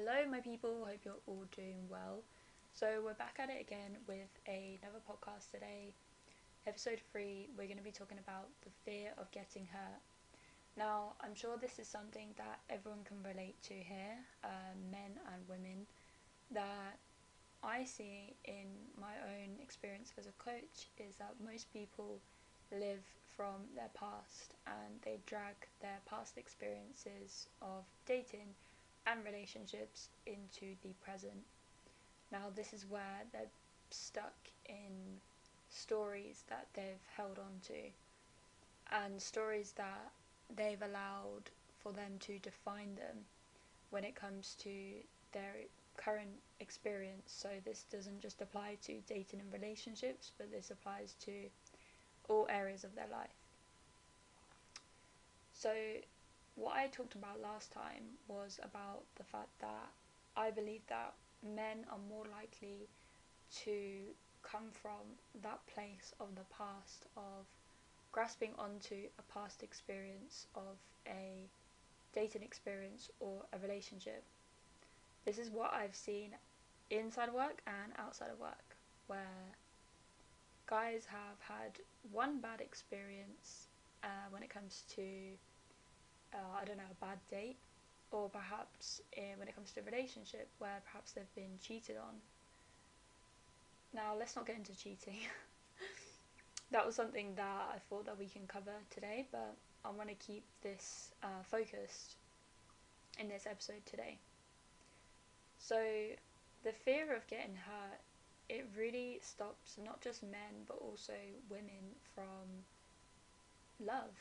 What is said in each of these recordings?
Hello, my people. Hope you're all doing well. So, we're back at it again with another podcast today. Episode 3, we're going to be talking about the fear of getting hurt. Now, I'm sure this is something that everyone can relate to here, men and women, that I see in my own experience as a coach is that most people live from their past and they drag their past experiences of dating and relationships into the present. Now, this is where they're stuck in stories that they've held on to and stories that they've allowed for them to define them when it comes to their current experience. So, this doesn't just apply to dating and relationships, but this applies to all areas of their life. So, what I talked about last time was about the fact that I believe that men are more likely to come from that place of the past of grasping onto a past experience of a dating experience or a relationship. This is what I've seen inside work and outside of work, where guys have had one bad experience when it comes to a bad date, or perhaps when it comes to a relationship where perhaps they've been cheated on. Now, let's not get into cheating. That was something that I thought that we can cover today, but I want to keep this focused in this episode today. So, the fear of getting hurt, it really stops not just men but also women from love.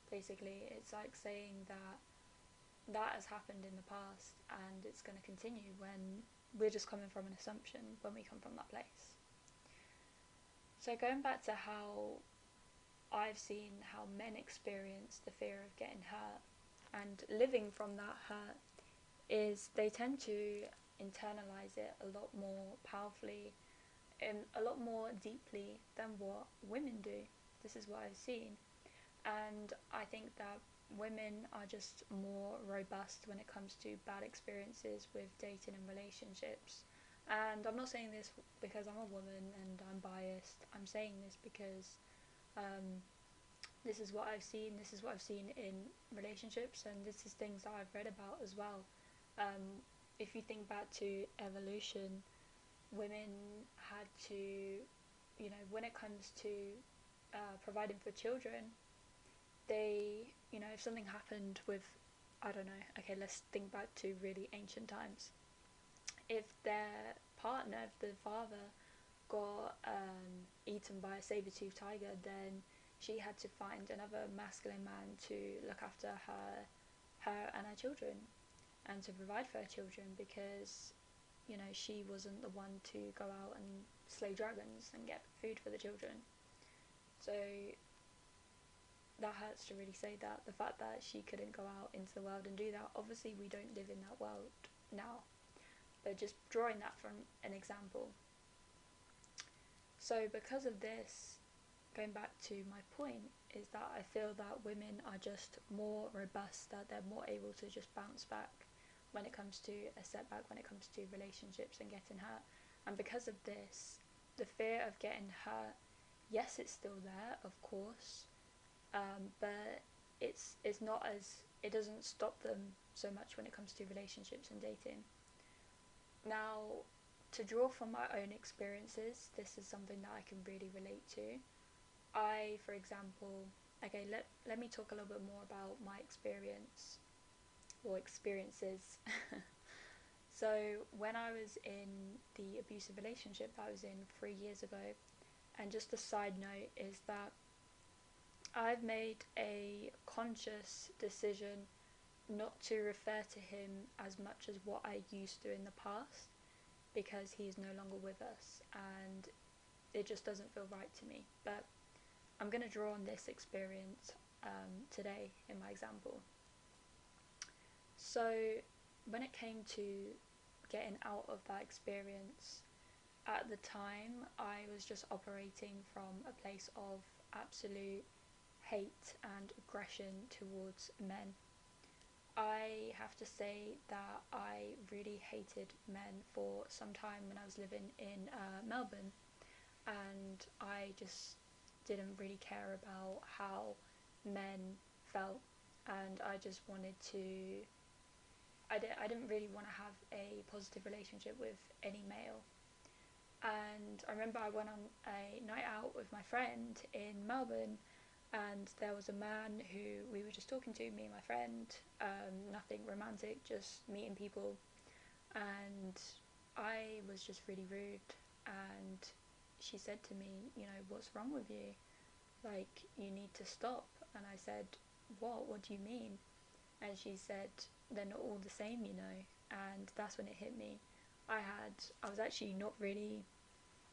Basically, it's like saying that has happened in the past and it's going to continue when we're just coming from an assumption when we come from that place. So going back to how I've seen how men experience the fear of getting hurt and living from that hurt is they tend to internalize it a lot more powerfully and a lot more deeply than what women do. This is what I've seen. And I think that women are just more robust when it comes to bad experiences with dating and relationships. And I'm not saying this because I'm a woman and I'm biased. I'm saying this because this is what I've seen. This is what I've seen in relationships, and this is things that I've read about as well. If you think back to evolution, women had to, when it comes to providing for children, they, if something happened with, I don't know, okay, let's think back to really ancient times. If their partner, if the father got eaten by a saber-toothed tiger, then she had to find another masculine man to look after her and her children and to provide for her children because, she wasn't the one to go out and slay dragons and get food for the children. So that hurts to really say that, the fact that she couldn't go out into the world and do that. Obviously we don't live in that world now, but just drawing that from an example. So because of this, going back to my point, is that I feel that women are just more robust, that they're more able to just bounce back when it comes to a setback, when it comes to relationships and getting hurt. And because of this, the fear of getting hurt, yes, it's still there, of course, but it's not as, it doesn't stop them so much when it comes to relationships and dating. Now, to draw from my own experiences, this is something that I can really relate to. I, for example, okay, let me talk a little bit more about my experience or experiences. So when I was in the abusive relationship that I was in 3 years ago, and just a side note is that I've made a conscious decision not to refer to him as much as what I used to in the past, because he's no longer with us and it just doesn't feel right to me. But I'm going to draw on this experience today in my example. So when it came to getting out of that experience, at the time I was just operating from a place of absolute hate and aggression towards men. I have to say that I really hated men for some time when I was living in Melbourne, and I just didn't really care about how men felt, and I just wanted to. I didn't really want to have a positive relationship with any male. And I remember I went on a night out with my friend in Melbourne, and there was a man who we were just talking to, me and my friend, nothing romantic, just meeting people, and I was just really rude, and she said to me, you know, what's wrong with you? Like, you need to stop. And I said, what do you mean? And she said, they're not all the same, you know. And that's when it hit me. I was actually not really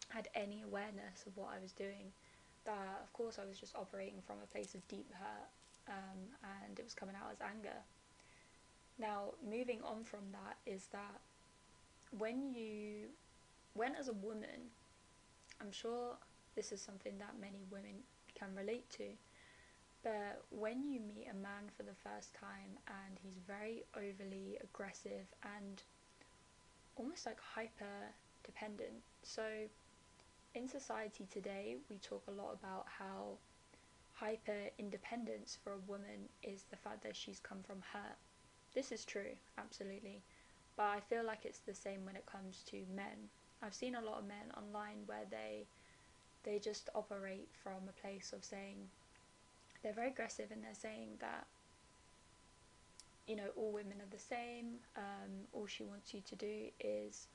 had any awareness of what I was doing. That, of course, I was just operating from a place of deep hurt, and it was coming out as anger. Now, moving on from that is that when as a woman, I'm sure this is something that many women can relate to, but when you meet a man for the first time and he's very overly aggressive and almost like hyper dependent. So in society today, we talk a lot about how hyper independence for a woman is the fact that she's come from hurt. This is true, absolutely. But I feel like it's the same when it comes to men. I've seen a lot of men online where they just operate from a place of saying, they're very aggressive, and they're saying that, you know, all women are the same. All she wants you to do is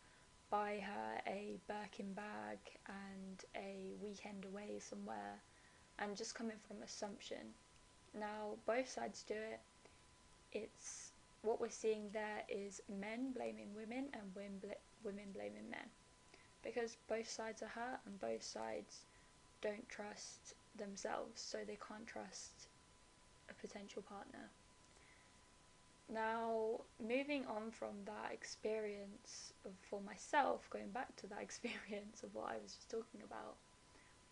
buy her a Birkin bag and a weekend away somewhere, and just coming from assumption. Now, both sides do it. It's what we're seeing there is men blaming women and women blaming men, because both sides are hurt and both sides don't trust themselves, so they can't trust a potential partner. Now, moving on from that experience for myself, going back to that experience of what I was just talking about,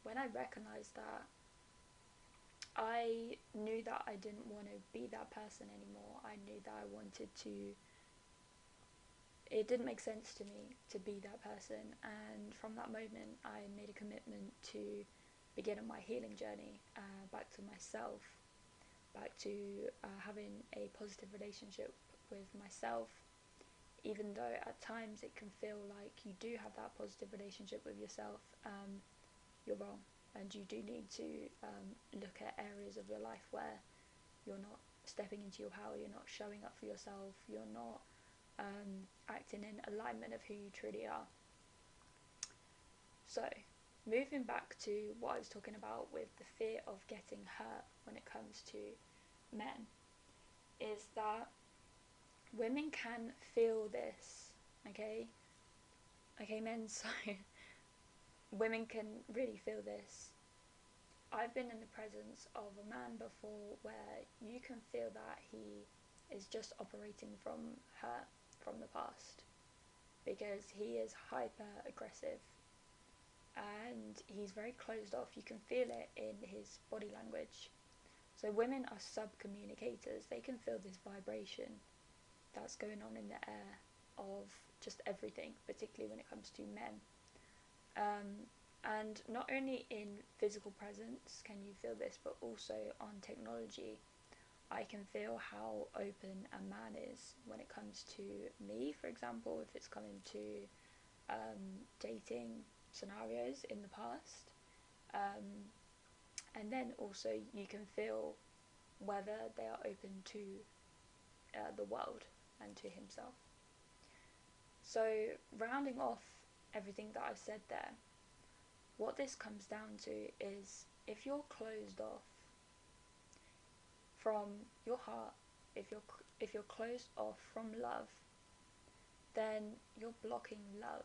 when I recognised that, I knew that I didn't want to be that person anymore. I knew that I wanted to. It didn't make sense to me to be that person, and from that moment I made a commitment to begin on my healing journey, back to myself, back to having a positive relationship with myself, even though at times it can feel like you do have that positive relationship with yourself. You're wrong, and you do need to look at areas of your life where you're not stepping into your power, you're not showing up for yourself, you're not acting in alignment of who you truly are. So, moving back to what I was talking about with the fear of getting hurt when it comes to men, is that women can feel this, okay? Okay, men, so women can really feel this. I've been in the presence of a man before where you can feel that he is just operating from hurt from the past, because he is hyper aggressive and he's very closed off. You can feel it in his body language. So women are sub-communicators. They can feel this vibration that's going on in the air of just everything, particularly when it comes to men. And not only in physical presence can you feel this, but also on technology. I can feel how open a man is when it comes to me, for example, if it's coming to dating scenarios in the past. And then also you can feel whether they are open to the world and to himself. So, rounding off everything that I've said there, what this comes down to is, if you're closed off from your heart, if you're closed off from love, then you're blocking love.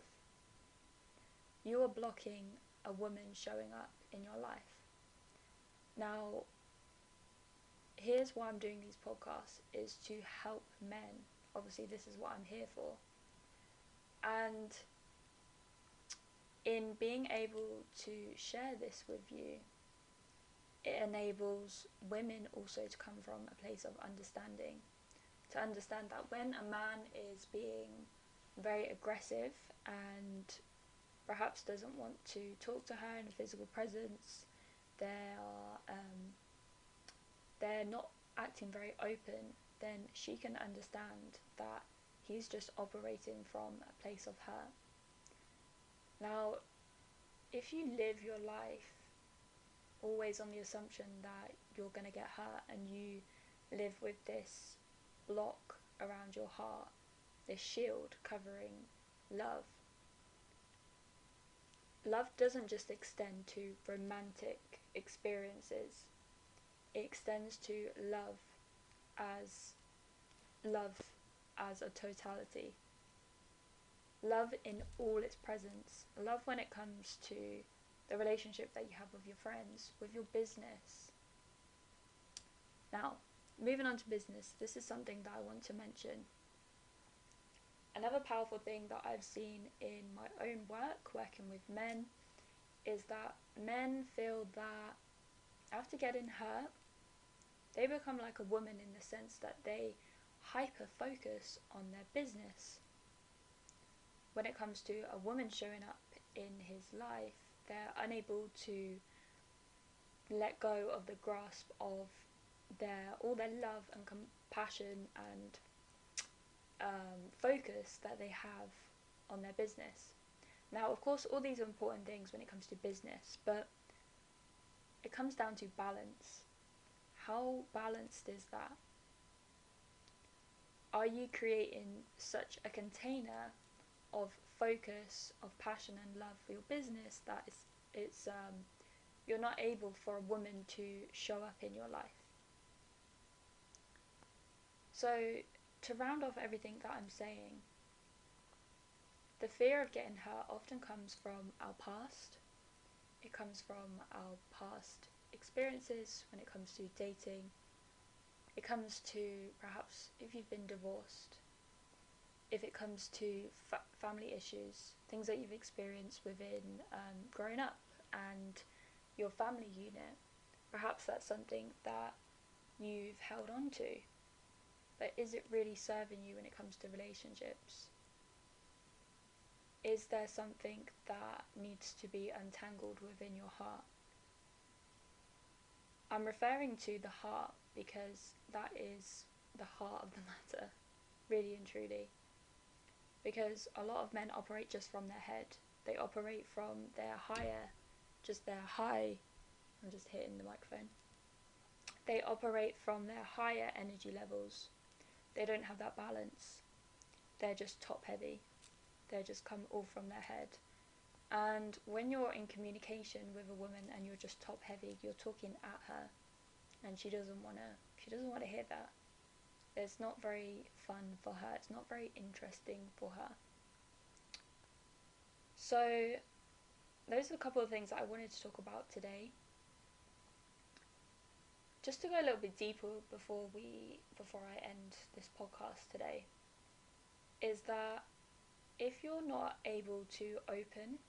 You are blocking a woman showing up in your life. Now, here's why I'm doing these podcasts, is to help men. Obviously, this is what I'm here for. And in being able to share this with you, it enables women also to come from a place of understanding. To understand that when a man is being very aggressive and perhaps doesn't want to talk to her in a physical presence, they're not acting very open, then she can understand that he's just operating from a place of hurt. Now, if you live your life always on the assumption that you're going to get hurt and you live with this block around your heart, this shield covering love, love doesn't just extend to romantic experiences, it extends to as love as a totality. Love in all its presence. Love when it comes to the relationship that you have with your friends, with your business. Now, moving on to business, this is something that I want to mention. Another powerful thing that I've seen in my own work, working with men, is that men feel that after getting hurt, they become like a woman in the sense that they hyper focus on their business. When it comes to a woman showing up in his life, they're unable to let go of the grasp of all their love and compassion and focus that they have on their business. Now, of course, all these are important things when it comes to business, but it comes down to balance. How balanced is that? Are you creating such a container of focus, of passion and love for your business that you're not able for a woman to show up in your life? So, to round off everything that I'm saying, the fear of getting hurt often comes from our past. It comes from our past experiences when it comes to dating. It comes to perhaps if you've been divorced. If it comes to family issues, things that you've experienced within growing up and your family unit, perhaps that's something that you've held on to. But is it really serving you when it comes to relationships? Is there something that needs to be untangled within your heart? I'm referring to the heart because that is the heart of the matter, really and truly. Because a lot of men operate just from their head. They operate from their high, I'm just hitting the microphone. They operate from their higher energy levels. They don't have that balance. They're just top heavy. They just come all from their head. And when you're in communication with a woman and you're just top heavy, you're talking at her, and she doesn't want to hear that. It's not very fun for her. It's not very interesting for her. So those are a couple of things that I wanted to talk about today. Just to go a little bit deeper before I end this podcast today, is that if you're not able to open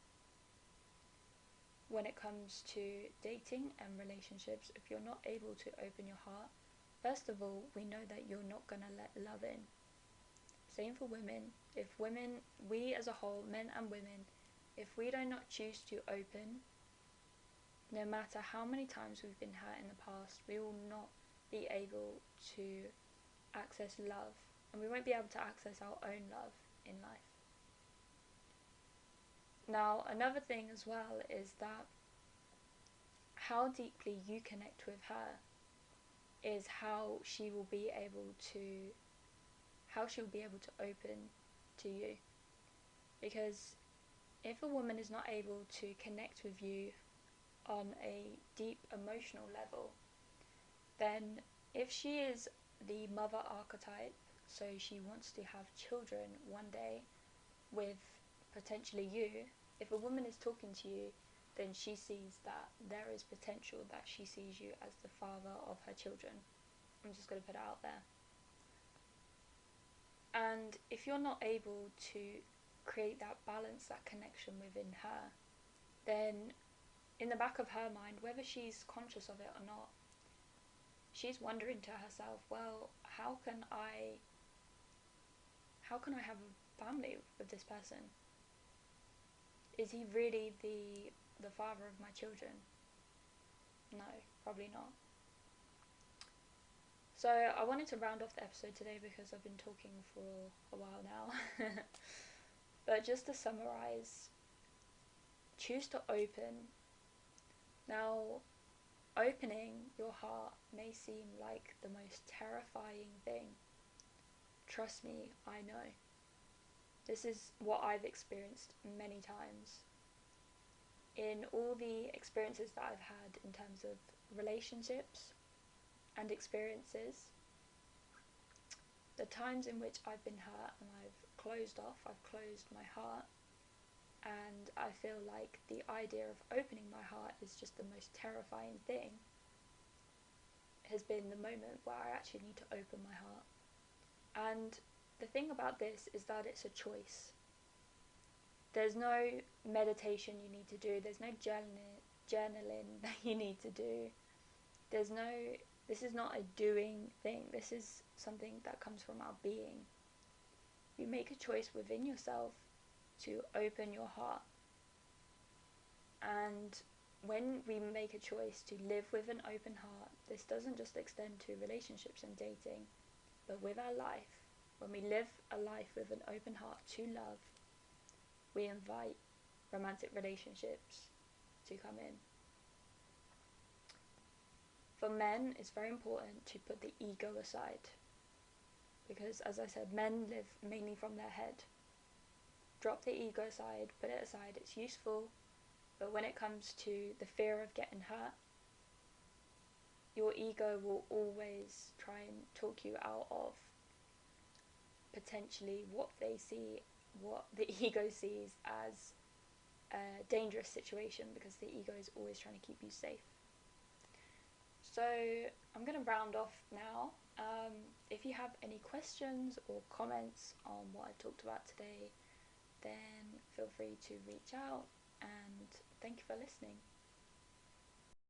when it comes to dating and relationships, if you're not able to open your heart, first of all, we know that you're not going to let love in. Same for women. If women, we as a whole, men and women, if we do not choose to open, no matter how many times we've been hurt in the past, we will not be able to access love, and we won't be able to access our own love in life. Now, another thing as well is that how deeply you connect with her is how she will be able to open to you. Because if a woman is not able to connect with you on a deep emotional level, then if she is the mother archetype, so she wants to have children one day with potentially you, if a woman is talking to you, then she sees that there is potential, that she sees you as the father of her children. I'm just going to put it out there. And if you're not able to create that balance, that connection within her, then in the back of her mind, whether she's conscious of it or not, she's wondering to herself, well, how can I have a family with this person? Is he really the father of my children? No, probably not. So I wanted to round off the episode today because I've been talking for a while now. But just to summarize, choose to open. Now, opening your heart may seem like the most terrifying thing. Trust me, I know. This is what I've experienced many times. In all the experiences that I've had in terms of relationships and experiences, the times in which I've been hurt and I've closed off, I've closed my heart, and I feel like the idea of opening my heart is just the most terrifying thing, has been the moment where I actually need to open my heart. And the thing about this is that it's a choice. There's no meditation you need to do, there's no journaling that you need to do. This is not a doing thing, this is something that comes from our being. You make a choice within yourself to open your heart. And when we make a choice to live with an open heart, this doesn't just extend to relationships and dating, but with our life. When we live a life with an open heart to love, we invite romantic relationships to come in. For men, it's very important to put the ego aside, because as I said, men live mainly from their head. Drop the ego aside, put it aside, it's useful, but when it comes to the fear of getting hurt, your ego will always try and talk you out of potentially what they see, what the ego sees as a dangerous situation, because the ego is always trying to keep you safe. So I'm going to round off now. If you have any questions or comments on what I talked about today, then feel free to reach out, and thank you for listening.